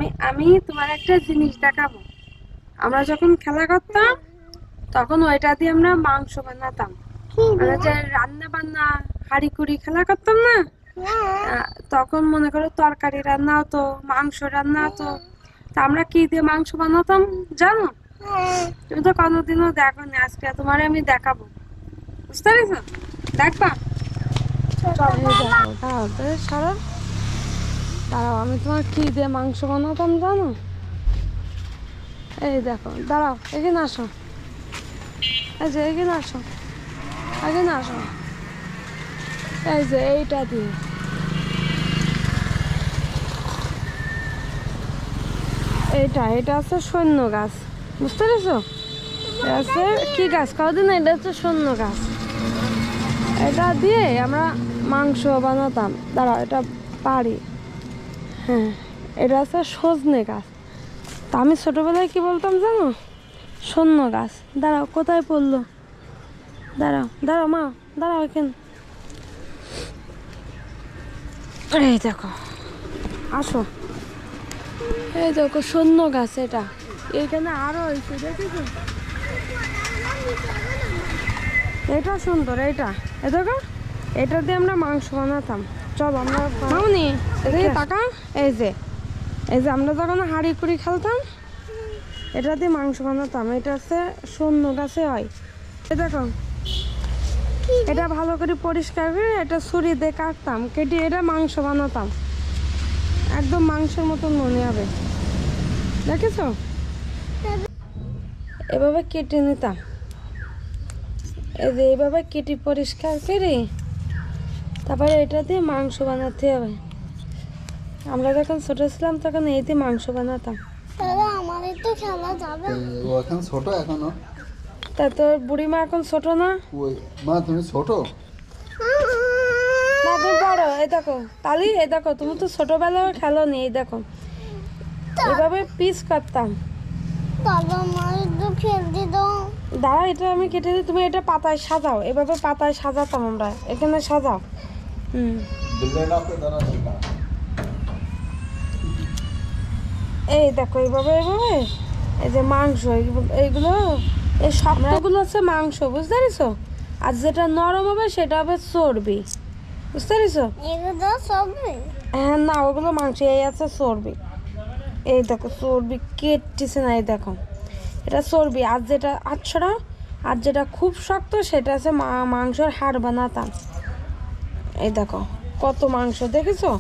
আমি আমি তোমার একটা জিনিস দেখাবো। আমরা যখন খেলা করতাম তখন ওইটা দিয়ে আমরা মাংস বানাতাম। আমরা যে রান্না বান্না হাঁড়ি কুড়ি খেলা করতাম না, তখন মনে করো তরকারি রান্না হতো, মাংস রান্না হতো। তা আমরা কি দিয়ে মাংস বানাতাম জানো? তুমি তো কোনোদিনও দেখোনি, আজকে তোমার আমি দেখাবো, বুঝতে পেরেছো? দেখবা? চল, এই দেখো, দাঁড়াও তো, সরো, দাঁড়াও, আমি তোমার কি দিয়ে মাংস বানাতাম জানো? এই দেখো, দাঁড়াও, এখানে আসো, এই যে এখানে আসো, এখানে আসো, এই যে এইটা দিয়ে। এটা হচ্ছে সৈন্য গাছ, বুঝতে পেরেছো? এটা হচ্ছে কি গাছ কদিন, এটা হচ্ছে সৈন্য গাছ। এটা দিয়ে আমরা মাংস বানাতাম। দাঁড়াও, এটা পারি। হ্যাঁ, এটা হচ্ছে সজনে গাছ। তা আমি ছোটবেলায় কি বলতাম জানো? সৈন্য গাছ। দাঁড়াও, কোথায় পড়লো? দাঁড়াও দাঁড়াও মা, দাঁড়াও এখানে। এই দেখো, আসো, এই দেখো সৈন্য গাছ। এটা এইখানে আরো হয়েছে, দেখেছো? এটা সুন্দর, এটা এ দেখো, এটা দিয়ে আমরা মাংস বানাতাম। চল আমরা মামনি এদিকে তাকা। এই যে আমরা যখন হাঁড়ি কুড়ি খেলতাম এটা দিয়ে মাংস বানাতাম। এটা হচ্ছে সৈন্য গাছে হয়। এই দেখো, এটা ভালো করে পরিষ্কার করে এটা ছুরি দিয়ে কাটতাম, কেটে এটা মাংস বানাতাম। একদম মাংসের মতন মনে হবে, দেখেছো? এভাবে কেটে নিতাম, এই যে এইভাবে কেটে পরিষ্কার করে তারপরে এটা দিয়ে মাংস বানাতে হবে। আমরা যখন ছোট ছিলাম তখন এই দিয়ে মাংস বানাতাম। আমাদের তো খেলা যাবে। ও এখন ছোট এখনো। তা তোর বুড়িমা এখন ছোট না? ওই মা, তুমি ছোট না, তুমি বড়। এই দেখো তালি, এই দেখো, তুমি তো ছোটবেলায় খেলো নি। এই দেখো, এভাবে পিস করতাম। বাবা মা একটু খেলতে দাও। দাঁড়া, এটা আমি কেটে দিই, তুমি এটা পাতায় সাজাও। এভাবে পাতায় সাজাতাম আমরা, এখানে সাজাও। এই দেখো, এইভাবে এইভাবে এই যে মাংস, এইগুলো, এই শক্তগুলো হচ্ছে মাংস, বুঝতে পেরেছো? আর যেটা নরম হবে সেটা হবে চর্বি, বুঝতে পেরেছো? এগুলো সবই। হ্যাঁ, না, ওগুলো মাংস, এই আছে চর্বি। এই দেখো চর্বি কেটেছে না, এই দেখো, এটা চর্বি। আর যেটা আচ্ছড়া, আর যেটা খুব শক্ত সেটা আছে মাংসের হাড় বানাতাম। এই দেখো কত মাংস, দেখেছো?